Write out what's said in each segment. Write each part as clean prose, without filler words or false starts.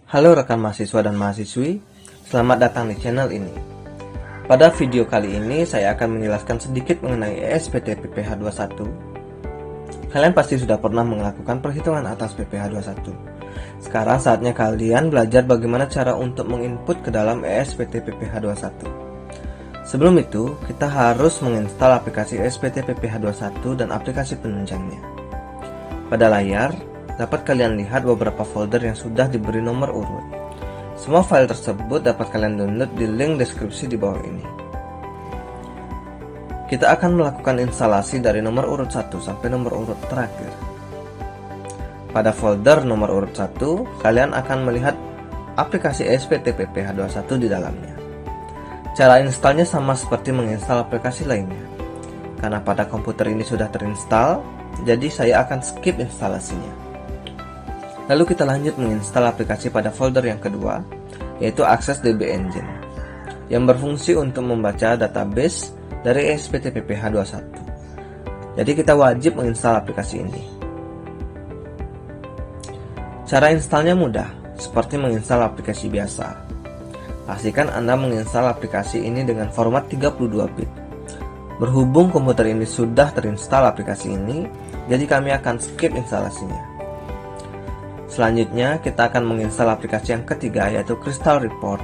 Halo rekan mahasiswa dan mahasiswi, selamat datang di channel ini. Pada video kali ini saya akan menjelaskan sedikit mengenai ESPT PPH 21. Kalian pasti sudah pernah melakukan perhitungan atas PPH 21. Sekarang saatnya kalian belajar bagaimana cara untuk menginput ke dalam ESPT PPH 21. Sebelum itu, kita harus menginstal aplikasi ESPT PPH 21 dan aplikasi penunjangnya. Pada layar, dapat kalian lihat beberapa folder yang sudah diberi nomor urut. Semua file tersebut dapat kalian download di link deskripsi di bawah ini. Kita akan melakukan instalasi dari nomor urut 1 sampai nomor urut terakhir. Pada folder nomor urut 1, kalian akan melihat aplikasi ESPT PPH 21 di dalamnya. Cara installnya sama seperti menginstal aplikasi lainnya. Karena pada komputer ini sudah terinstall, jadi saya akan skip instalasinya. Lalu kita lanjut menginstal aplikasi pada folder yang kedua, yaitu Access DB Engine, yang berfungsi untuk membaca database dari ESPT PPH 21. Jadi kita wajib menginstal aplikasi ini. Cara installnya mudah, seperti menginstal aplikasi biasa. Pastikan Anda menginstal aplikasi ini dengan format 32 bit. Berhubung komputer ini sudah terinstall aplikasi ini, jadi kami akan skip instalasinya. Selanjutnya, kita akan menginstal aplikasi yang ketiga, yaitu Crystal Report.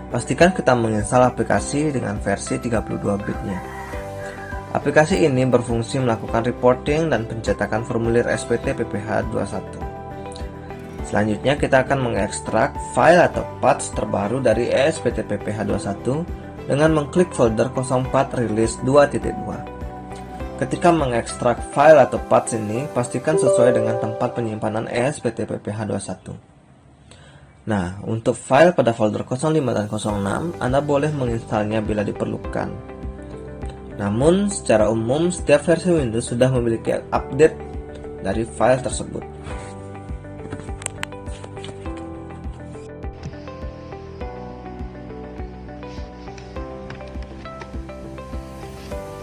Pastikan kita menginstal aplikasi dengan versi 32 bitnya. Aplikasi ini berfungsi melakukan reporting dan pencetakan formulir SPT PPH 21. Selanjutnya, kita akan mengekstrak file atau path terbaru dari ESPT PPH 21 dengan mengklik folder 04 release 2.2. Ketika mengekstrak file atau path ini, pastikan sesuai dengan tempat penyimpanan ESPT PPH 21. Nah, untuk file pada folder 05 dan 06, Anda boleh menginstalnya bila diperlukan. Namun, secara umum, setiap versi Windows sudah memiliki update dari file tersebut.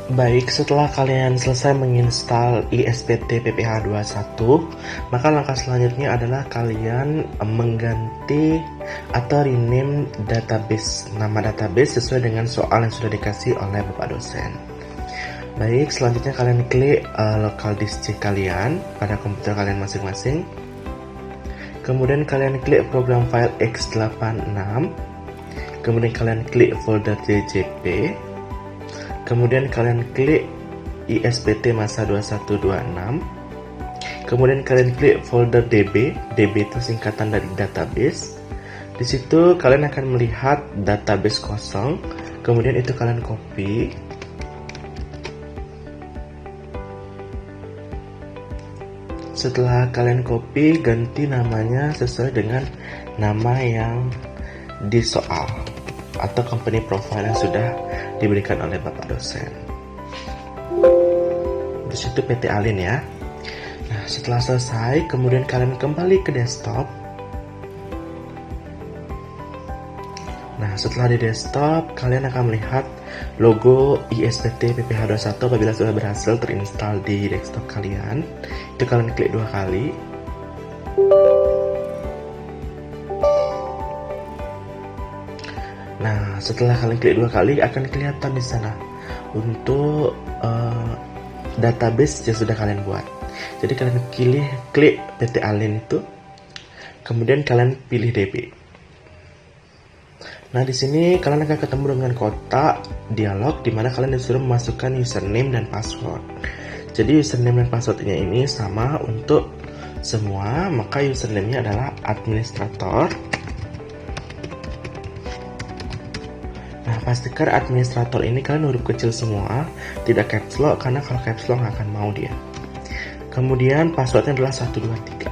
Baik, setelah kalian selesai menginstal ESPT PPH 21, maka langkah selanjutnya adalah kalian mengganti atau rename database, nama database sesuai dengan soal yang sudah dikasih oleh Bapak dosen. Baik, selanjutnya kalian klik local disk C kalian pada komputer kalian masing-masing. Kemudian kalian klik program file x86. Kemudian kalian klik folder JJP. Kemudian kalian klik ESPT masa 2126. Kemudian kalian klik folder DB. DB itu singkatan dari database. Di situ kalian akan melihat database kosong. Kemudian itu kalian copy. Setelah kalian copy, ganti namanya sesuai dengan nama yang di soal atau company profile yang sudah diberikan oleh Bapak dosen. Di situ PT Alin ya. Nah, setelah selesai, kemudian kalian kembali ke desktop. Nah, setelah di desktop, kalian akan melihat logo ESPT PPH 21 apabila sudah berhasil terinstall di desktop kalian. Itu kalian klik 2 kali. Nah, setelah kalian klik 2 kali akan kelihatan di sana untuk database yang sudah kalian buat. Jadi kalian klik PT Alin itu, kemudian kalian pilih DB. Nah, di sini kalian akan ketemu dengan kotak dialog di mana kalian disuruh memasukkan username dan password. Jadi username dan passwordnya ini sama untuk semua, maka username-nya adalah administrator. Nah, pastikan administrator ini kalian huruf kecil semua, tidak caps lock, karena kalau caps lock nggak akan mau dia. Kemudian passwordnya adalah 123.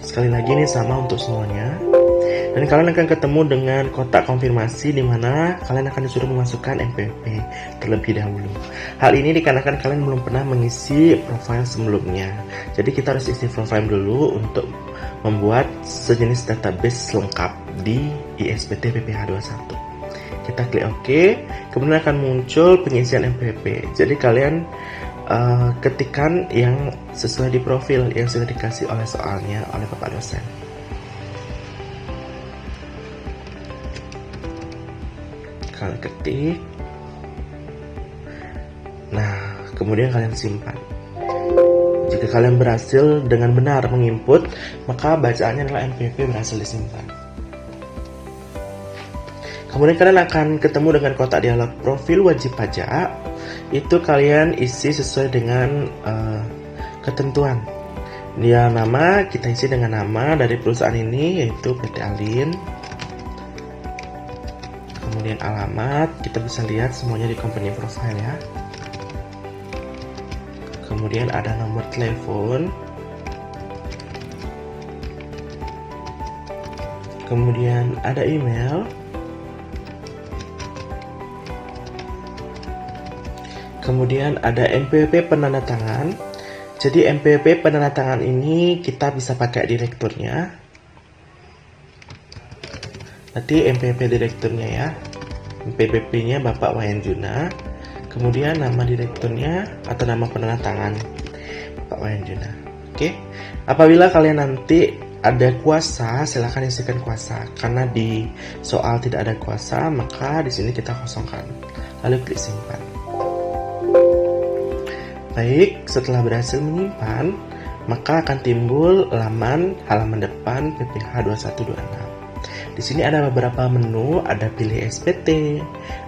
Sekali lagi ini sama untuk semuanya. Dan kalian akan ketemu dengan kotak konfirmasi di mana kalian akan disuruh memasukkan MPP terlebih dahulu. Hal ini dikarenakan kalian belum pernah mengisi profile sebelumnya. Jadi kita harus isi profile dulu untuk membuat sejenis database lengkap di ESPT PPH 21. Kita klik OK, kemudian akan muncul pengisian MPP. Jadi kalian ketikan yang sesuai di profil yang sudah dikasih oleh soalnya oleh Bapak dosen. Kalian ketik. Nah, kemudian kalian simpan. Jika kalian berhasil dengan benar menginput, maka bacaannya adalah NPWP berhasil disimpan. Kemudian kalian akan ketemu dengan kotak dialog profil wajib pajak. Itu kalian isi sesuai dengan ketentuan. Dia nama, kita isi dengan nama dari perusahaan ini, yaitu PT Alin. Kemudian alamat, kita bisa lihat semuanya di company profile ya. Kemudian ada nomor telepon. Kemudian ada email. Kemudian ada NPWP penandatangan. Jadi NPWP penandatangan ini kita bisa pakai direkturnya. Nanti NPWP direkturnya ya. NPWP-nya Bapak Wayan Juna. Kemudian nama direkturnya atau nama penandatangan Bapak Wayan Juna. Oke. Apabila kalian nanti ada kuasa, silakan isikan kuasa. Karena di soal tidak ada kuasa, maka di sini kita kosongkan. Lalu klik simpan. Baik, setelah berhasil menyimpan, maka akan timbul halaman depan PPH 2126. Di sini ada beberapa menu, ada pilih SPT,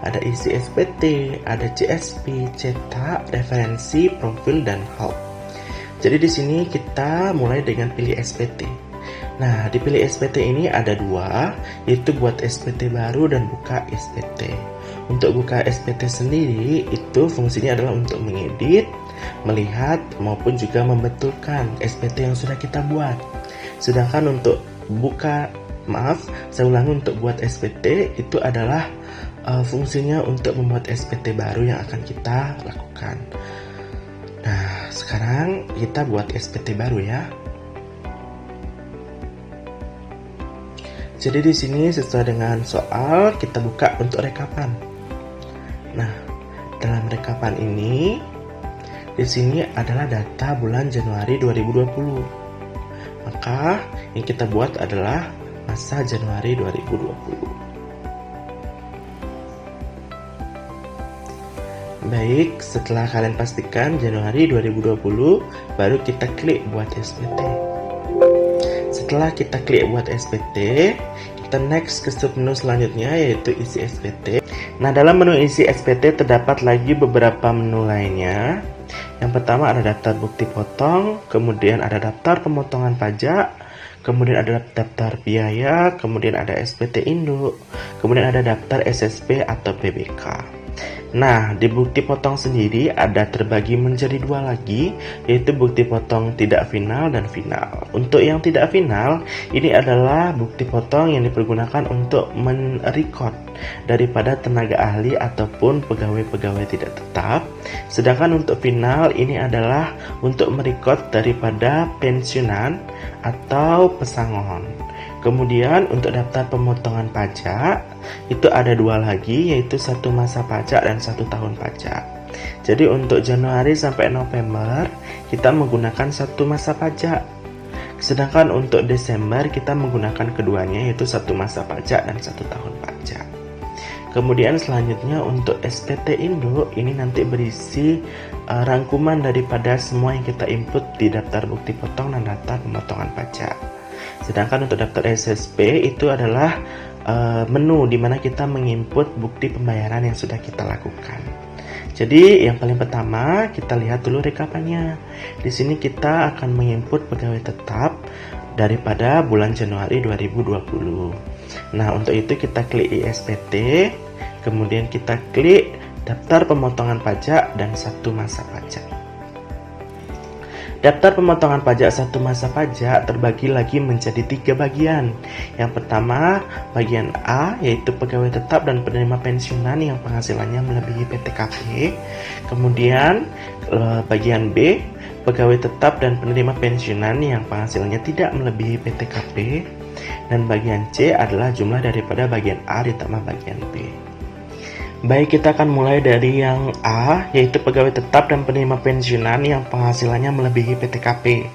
ada isi SPT, ada CSP, cetak, referensi, profil, dan help. Jadi di sini kita mulai dengan pilih SPT. Nah, di pilih SPT ini ada dua, yaitu buat SPT baru dan buka SPT. Untuk buka SPT sendiri, itu fungsinya adalah untuk mengedit, melihat, maupun juga membetulkan SPT yang sudah kita buat. Sedangkan untuk untuk buat SPT itu adalah fungsinya untuk membuat SPT baru yang akan kita lakukan. Nah, sekarang kita buat SPT baru ya. Jadi di sini sesuai dengan soal kita buka untuk rekapan. Nah, dalam rekapan ini di sini adalah data bulan Januari 2020. Maka yang kita buat adalah masa Januari 2020. Baik, setelah kalian pastikan Januari 2020, baru kita klik buat SPT. Setelah kita klik buat SPT, kita next ke submenu selanjutnya, yaitu isi SPT. Nah, dalam menu isi SPT terdapat lagi beberapa menu lainnya. Yang pertama ada daftar bukti potong, kemudian ada daftar pemotongan pajak, kemudian ada daftar biaya, kemudian ada SPT induk, kemudian ada daftar SSP atau PBK. Nah, di bukti potong sendiri ada terbagi menjadi dua lagi, yaitu bukti potong tidak final dan final. Untuk yang tidak final, ini adalah bukti potong yang dipergunakan untuk merecord daripada tenaga ahli ataupun pegawai-pegawai tidak tetap. Sedangkan untuk final, ini adalah untuk merecord daripada pensiunan atau pesangon. Kemudian untuk daftar pemotongan pajak itu ada dua lagi, yaitu 1 masa pajak dan 1 tahun pajak. Jadi untuk Januari sampai November kita menggunakan 1 masa pajak. Sedangkan untuk Desember kita menggunakan keduanya, yaitu 1 masa pajak dan 1 tahun pajak. Kemudian selanjutnya untuk SPT induk ini nanti berisi rangkuman daripada semua yang kita input di daftar bukti potong dan daftar pemotongan pajak. Sedangkan untuk daftar SSP itu adalah menu di mana kita menginput bukti pembayaran yang sudah kita lakukan. Jadi yang paling pertama kita lihat dulu rekapannya. Di sini kita akan menginput pegawai tetap daripada bulan Januari 2020. Nah, untuk itu kita klik ISPT, kemudian kita klik daftar pemotongan pajak dan 1 masa pajak. Daftar pemotongan pajak 1 masa pajak terbagi lagi menjadi 3 bagian. Yang pertama, bagian A, yaitu pegawai tetap dan penerima pensiunan yang penghasilannya melebihi PTKP. Kemudian bagian B, pegawai tetap dan penerima pensiunan yang penghasilannya tidak melebihi PTKP. Dan bagian C adalah jumlah daripada bagian A ditambah bagian B. Baik, kita akan mulai dari yang A, yaitu pegawai tetap dan penerima pensiunan yang penghasilannya melebihi PTKP.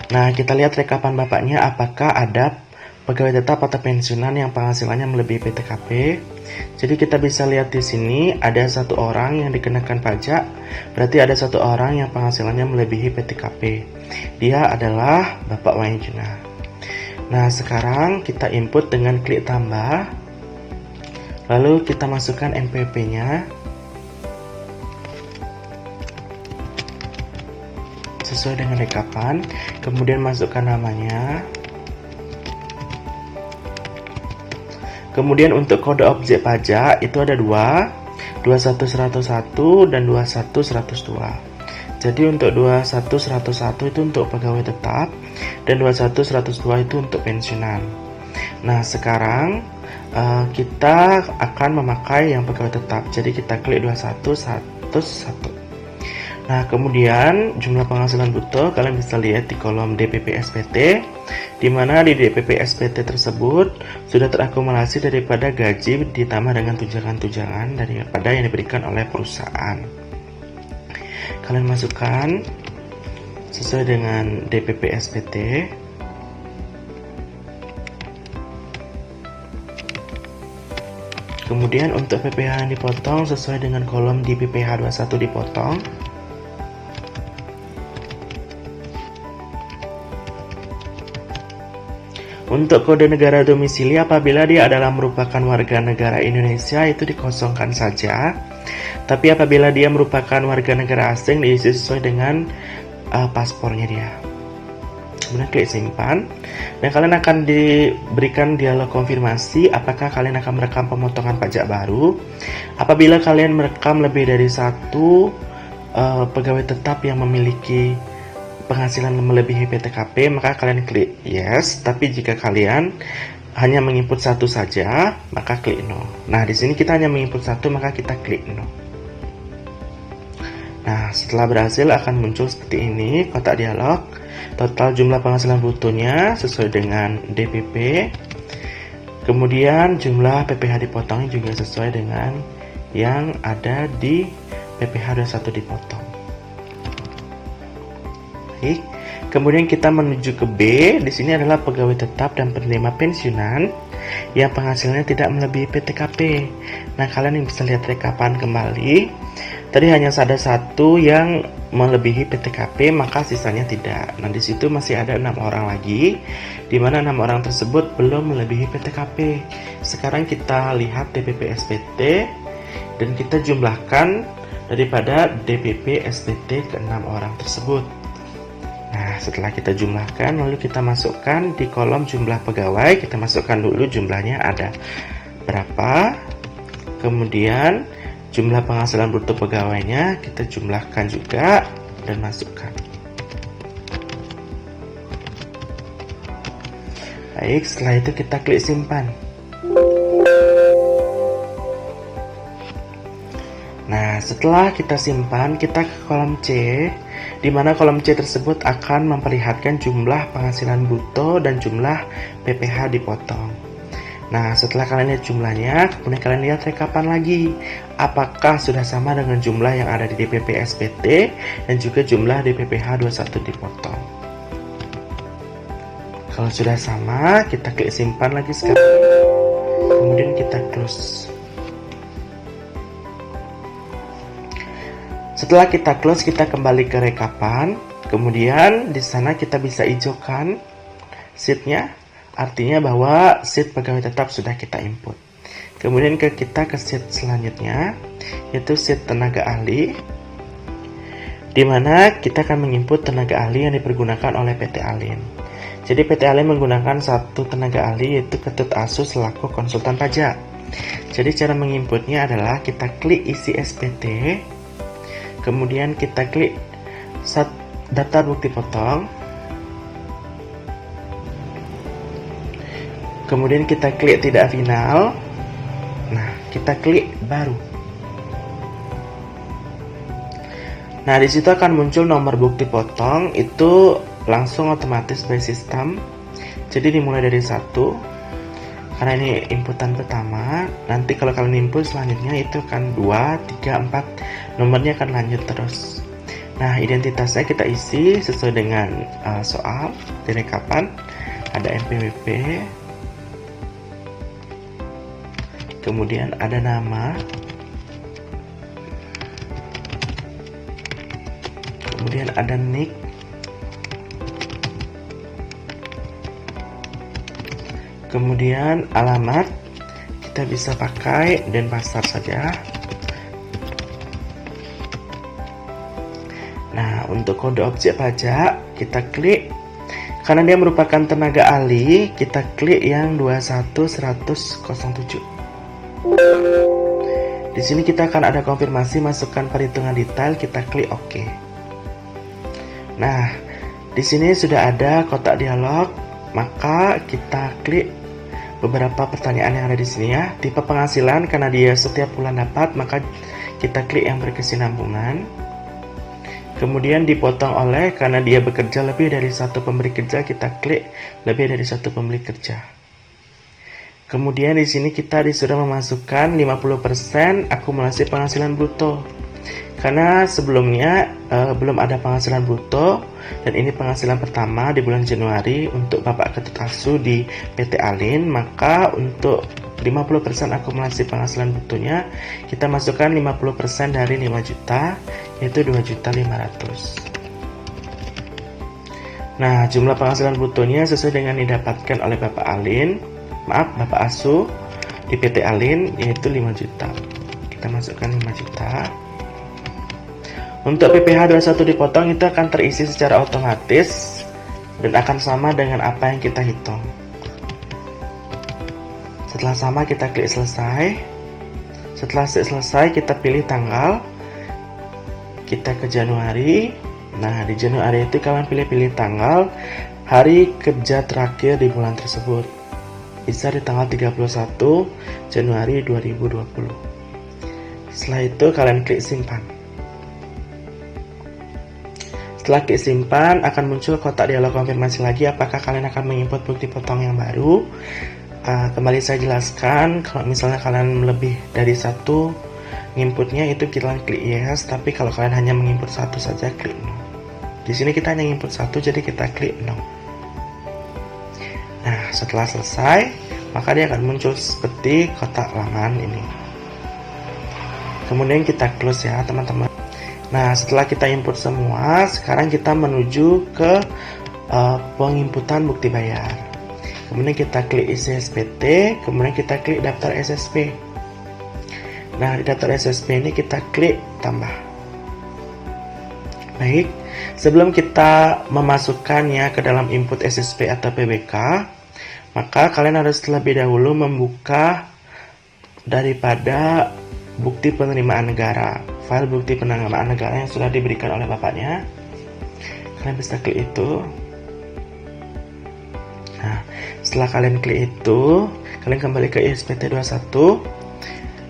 Nah, kita lihat rekapan bapaknya apakah ada pegawai tetap atau pensiunan yang penghasilannya melebihi PTKP. Jadi kita bisa lihat di sini ada satu orang yang dikenakan pajak, berarti ada satu orang yang penghasilannya melebihi PTKP. Dia adalah Bapak Wahyujuna. Nah, sekarang kita input dengan klik tambah. Lalu kita masukkan NPWP-nya sesuai dengan rekapan, kemudian masukkan namanya. Kemudian untuk kode objek pajak itu ada dua, 21101 dan 21102. Jadi untuk 21101 itu untuk pegawai tetap dan 21102 itu untuk pensiunan. Nah, sekarang kita akan memakai yang pegawai tetap. Jadi kita klik 21101. Nah, kemudian jumlah penghasilan bruto kalian bisa lihat di kolom DPP SPT, di mana di DPP SPT tersebut sudah terakumulasi daripada gaji ditambah dengan tunjangan-tunjangan daripada yang diberikan oleh perusahaan. Kalian masukkan sesuai dengan DPP SPT. Kemudian untuk PPh yang dipotong sesuai dengan kolom di PPh 21 dipotong. Untuk kode negara domisili apabila dia adalah merupakan warga negara Indonesia itu dikosongkan saja. Tapi apabila dia merupakan warga negara asing diisi sesuai dengan paspornya dia. Kemudian klik simpan, dan kalian akan diberikan dialog konfirmasi apakah kalian akan merekam pemotongan pajak baru. Apabila kalian merekam lebih dari satu pegawai tetap yang memiliki penghasilan melebihi PTKP, maka kalian klik yes. Tapi jika kalian hanya menginput satu saja, maka klik no. Nah, di sini kita hanya menginput satu, maka kita klik no. Nah, setelah berhasil akan muncul seperti ini kotak dialog. Total jumlah penghasilan brutonya sesuai dengan DPP. Kemudian jumlah PPh dipotongnya juga sesuai dengan yang ada di PPh 21 dipotong. Baik. Kemudian kita menuju ke B. Di sini adalah pegawai tetap dan penerima pensiunan yang penghasilannya tidak melebihi PTKP. Nah, kalian bisa lihat rekapan kembali. Tadi hanya ada satu yang melebihi PTKP, maka sisanya tidak. Nah, di situ masih ada 6 orang lagi, di mana 6 orang tersebut belum melebihi PTKP. Sekarang kita lihat DPP SPT dan kita jumlahkan daripada DPP SPT ke 6 orang tersebut. Nah, setelah kita jumlahkan, lalu kita masukkan di kolom jumlah pegawai. Kita masukkan dulu jumlahnya ada berapa. Kemudian jumlah penghasilan bruto pegawainya kita jumlahkan juga dan masukkan. Baik, setelah itu kita klik simpan. Nah, setelah kita simpan, kita ke kolom C, di mana kolom C tersebut akan memperlihatkan jumlah penghasilan bruto dan jumlah PPh dipotong. Nah, setelah kalian lihat jumlahnya, kemudian kalian lihat rekapan lagi. Apakah sudah sama dengan jumlah yang ada di DPP SPT dan juga jumlah di PPh 21 dipotong. Kalau sudah sama, kita klik simpan lagi sekali. Kemudian kita close. Setelah kita close, kita kembali ke rekapan. Kemudian di sana kita bisa hijaukan sheet-nya. Artinya bahwa sheet pegawai tetap sudah kita input. Kemudian kita ke sheet selanjutnya, yaitu sheet tenaga ahli, di mana kita akan menginput tenaga ahli yang dipergunakan oleh PT Alin. Jadi PT Alin menggunakan satu tenaga ahli, yaitu Ketut Asu selaku konsultan pajak. Jadi cara menginputnya adalah kita klik isi SPT, kemudian kita klik daftar bukti potong. Kemudian kita klik tidak final. Nah, kita klik baru. Nah, di situ akan muncul nomor bukti potong, itu langsung otomatis by system. Jadi dimulai dari 1. karena ini inputan pertama. Nanti kalau kalian input selanjutnya itu akan 2, 3, 4, nomornya akan lanjut terus. Nah, identitasnya kita isi sesuai dengan soal di rekapan. Ada NPWP, kemudian ada nama, kemudian ada nick, kemudian alamat. Kita bisa pakai Denpasar saja. Nah, untuk kode objek pajak kita klik, karena dia merupakan tenaga ahli, kita klik yang 21.100.07. Di sini kita akan ada konfirmasi masukkan perhitungan detail, kita klik OK. Nah, di sini sudah ada kotak dialog, maka kita klik beberapa pertanyaan yang ada di sini ya. Tipe penghasilan, karena dia setiap bulan dapat, maka kita klik yang berkesinambungan. Kemudian dipotong oleh, karena dia bekerja lebih dari satu pemberi kerja, kita klik lebih dari satu pemberi kerja. Kemudian di sini kita disuruh memasukkan 50% akumulasi penghasilan bruto. Karena sebelumnya belum ada penghasilan bruto, dan ini penghasilan pertama di bulan Januari untuk Bapak Ketut Asu di PT Alin, maka untuk 50% akumulasi penghasilan brutonya kita masukkan 50% dari 5 juta, yaitu 2.500.000. Nah, jumlah penghasilan brutonya sesuai dengan didapatkan oleh Bapak Asu di PT Alin, yaitu 5 juta. Kita masukkan 5 juta. Untuk PPh 21 dipotong, itu akan terisi secara otomatis dan akan sama dengan apa yang kita hitung. Setelah sama, kita klik selesai. Setelah selesai, kita pilih tanggal. Kita ke Januari. Nah, di Januari itu kalian pilih tanggal hari kerja terakhir di bulan tersebut. Bisa di tanggal 31 Januari 2020. Setelah itu kalian klik simpan. Setelah klik simpan, akan muncul kotak dialog konfirmasi lagi apakah kalian akan menginput bukti potong yang baru. Kembali saya jelaskan, kalau misalnya kalian lebih dari satu inputnya, itu kalian klik yes, tapi kalau kalian hanya menginput satu saja, klik no. Di sini kita hanya input satu, jadi kita klik no. Nah, setelah selesai, maka dia akan muncul seperti kotak laman ini. Kemudian kita close ya teman-teman. Nah, setelah kita input semua, sekarang kita menuju ke penginputan bukti bayar. Kemudian kita klik isi SPT, kemudian kita klik daftar SSP. Nah, di daftar SSP ini kita klik tambah. Baik, sebelum kita memasukkannya ke dalam input SSP atau PBK, maka kalian harus terlebih dahulu membuka daripada bukti penerimaan negara, file bukti penerimaan negara yang sudah diberikan oleh bapaknya. Kalian bisa klik itu. Nah, setelah kalian klik itu, kalian kembali ke ISPT 21.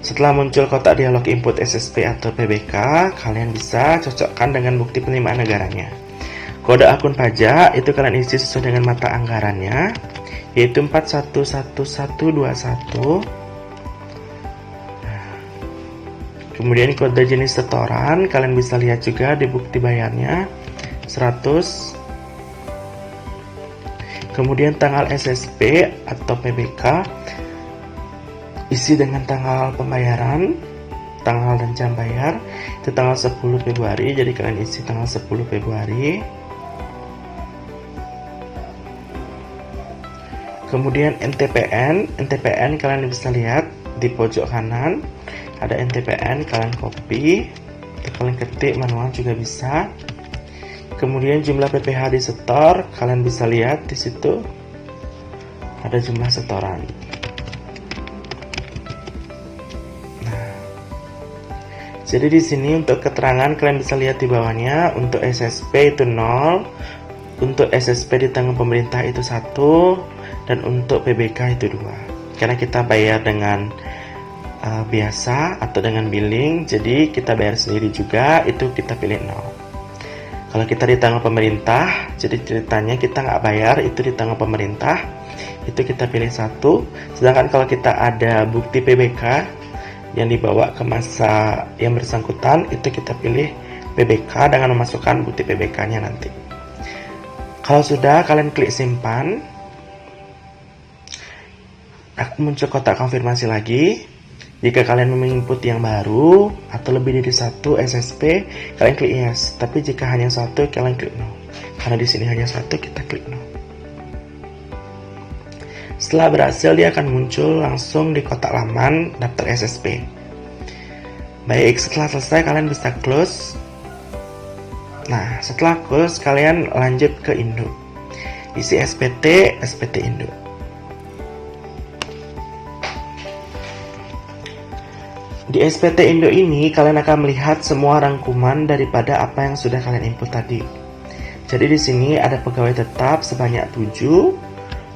Setelah muncul kotak dialog input SSP atau PBK, kalian bisa cocokkan dengan bukti penerimaan negaranya. Kode akun pajak itu kalian isi sesuai dengan mata anggarannya, yaitu 411121. Kemudian kode jenis setoran, kalian bisa lihat juga di bukti bayarnya 100. Kemudian tanggal SSP atau PBK isi dengan tanggal pembayaran, tanggal dan jam bayar. Itu tanggal 10 Februari, jadi kalian isi tanggal 10 Februari. Kemudian NTPN kalian bisa lihat di pojok kanan ada NTPN, kalian copy, kalian ketik manual juga bisa. Kemudian jumlah PPh disetor, kalian bisa lihat di situ ada jumlah setoran. Nah, jadi di sini untuk keterangan kalian bisa lihat di bawahnya. Untuk SSP itu 0, untuk SSP ditanggung pemerintah itu 1, dan untuk PBK itu 2. Karena kita bayar dengan biasa atau dengan billing, jadi kita bayar sendiri juga, itu kita pilih 0. Kalau kita ditanggung pemerintah, jadi ceritanya kita nggak bayar, itu ditanggung pemerintah, itu kita pilih 1. Sedangkan kalau kita ada bukti PBK yang dibawa ke masa yang bersangkutan, itu kita pilih PBK dengan memasukkan bukti PBK-nya nanti. Kalau sudah, kalian klik simpan. Muncul kotak konfirmasi lagi. Jika kalian menginput yang baru atau lebih dari 1 SSP, kalian klik yes. Tapi jika hanya 1, kalian klik no. Karena di sini hanya 1, kita klik no. Setelah berhasil, dia akan muncul langsung di kotak laman daftar SSP. Baik, setelah selesai kalian bisa close. Nah, setelah close, kalian lanjut ke induk. Isi SPT, SPT induk. Di SPT Indo ini, kalian akan melihat semua rangkuman daripada apa yang sudah kalian input tadi. Jadi di sini ada pegawai tetap sebanyak 7,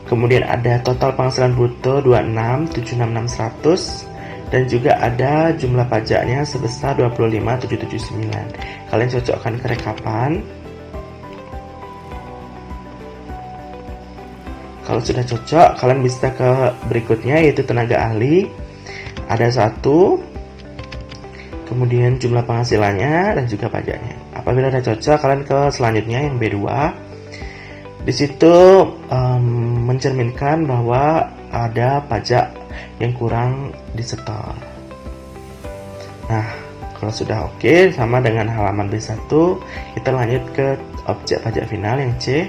kemudian ada total penghasilan bruto 26.766.100, dan juga ada jumlah pajaknya sebesar 25.779. Kalian cocokkan ke rekapan. Kalau sudah cocok, kalian bisa ke berikutnya, yaitu tenaga ahli. Ada 1, kemudian jumlah penghasilannya dan juga pajaknya. Apabila sudah cocok, kalian ke selanjutnya yang B2. Di situ mencerminkan bahwa ada pajak yang kurang disetor. Nah, kalau sudah oke, sama dengan halaman B1, kita lanjut ke objek pajak final yang C.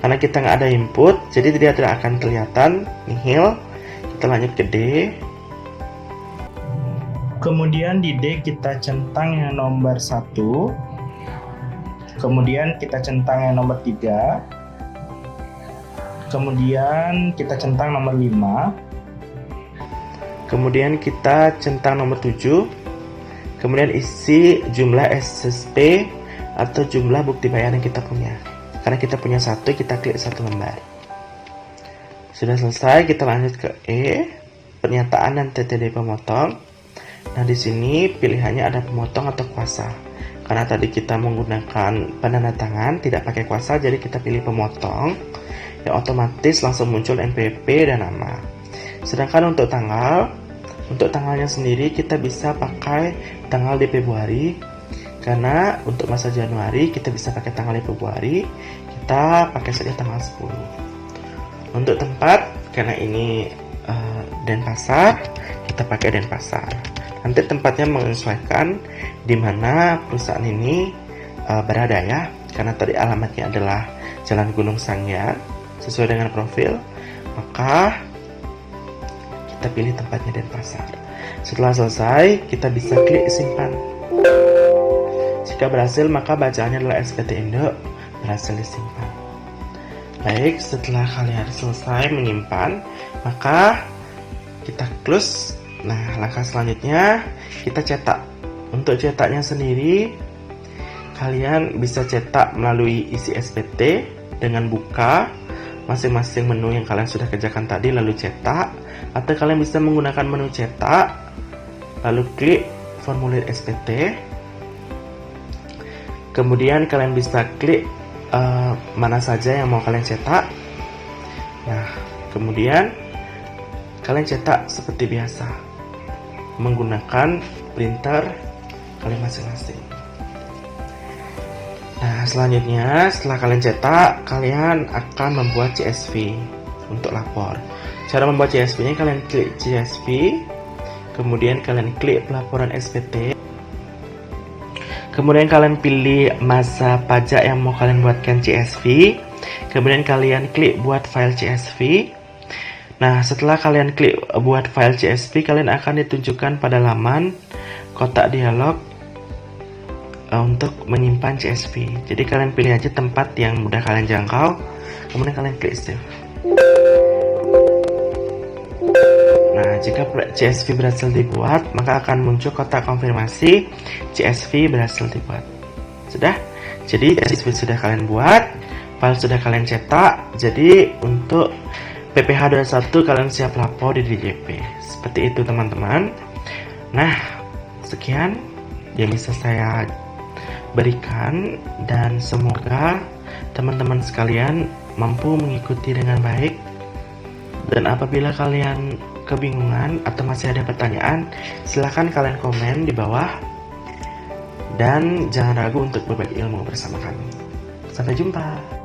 Karena kita nggak ada input, jadi dia tidak akan kelihatan, nihil. Kita lanjut ke D. Kemudian di D kita centang yang nomor 1. Kemudian kita centang yang nomor 3. Kemudian kita centang nomor 5. Kemudian kita centang nomor 7. Kemudian isi jumlah SSP atau jumlah bukti bayar yang kita punya. Karena kita punya 1, kita klik 1 lembar. Sudah selesai, kita lanjut ke E, pernyataan dan TTD pemotong. Nah, di sini pilihannya ada pemotong atau kuasa. Karena tadi kita menggunakan penanda tangan, tidak pakai kuasa, jadi kita pilih pemotong. Yang otomatis langsung muncul NPWP dan nama. Sedangkan untuk tanggalnya sendiri kita bisa pakai tanggal di Februari. Karena untuk masa Januari kita bisa pakai tanggal di Februari, kita pakai saja tanggal 10. Untuk tempat, karena ini Denpasar, kita pakai Denpasar. Nanti tempatnya menyesuaikan di mana perusahaan ini berada ya. Karena tadi alamatnya adalah Jalan Gunung Sanghyang sesuai dengan profil, maka kita pilih tempatnya Denpasar. Setelah selesai, kita bisa klik simpan. Jika berhasil, maka bacaannya adalah SPT Indo berhasil disimpan. Baik, setelah kalian selesai menyimpan, maka kita close. Nah, langkah selanjutnya kita cetak. Untuk cetaknya sendiri, kalian bisa cetak melalui isi SPT dengan buka masing-masing menu yang kalian sudah kerjakan tadi lalu cetak, atau kalian bisa menggunakan menu cetak lalu klik formulir SPT. Kemudian kalian bisa klik mana saja yang mau kalian cetak. Nah, kemudian kalian cetak seperti biasa menggunakan printer kalian masing-masing. Nah, selanjutnya setelah kalian cetak, kalian akan membuat CSV untuk lapor. Cara membuat CSV-nya, kalian klik CSV, kemudian kalian klik pelaporan SPT, kemudian kalian pilih masa pajak yang mau kalian buatkan CSV, kemudian kalian klik buat file CSV. Nah, setelah kalian klik buat file CSV, kalian akan ditunjukkan pada laman kotak dialog untuk menyimpan CSV. Jadi kalian pilih aja tempat yang mudah kalian jangkau, kemudian kalian klik save. Nah, jika CSV berhasil dibuat, maka akan muncul kotak konfirmasi CSV berhasil dibuat. Sudah? Jadi CSV sudah kalian buat, file sudah kalian cetak. Jadi untuk PPH 21 kalian siap lapor di DJP. Seperti itu teman-teman. Nah, sekian yang bisa saya berikan, dan semoga teman-teman sekalian mampu mengikuti dengan baik. Dan apabila kalian kebingungan atau masih ada pertanyaan, silahkan kalian komen di bawah. Dan jangan ragu untuk berbagi ilmu bersama kami. Sampai jumpa.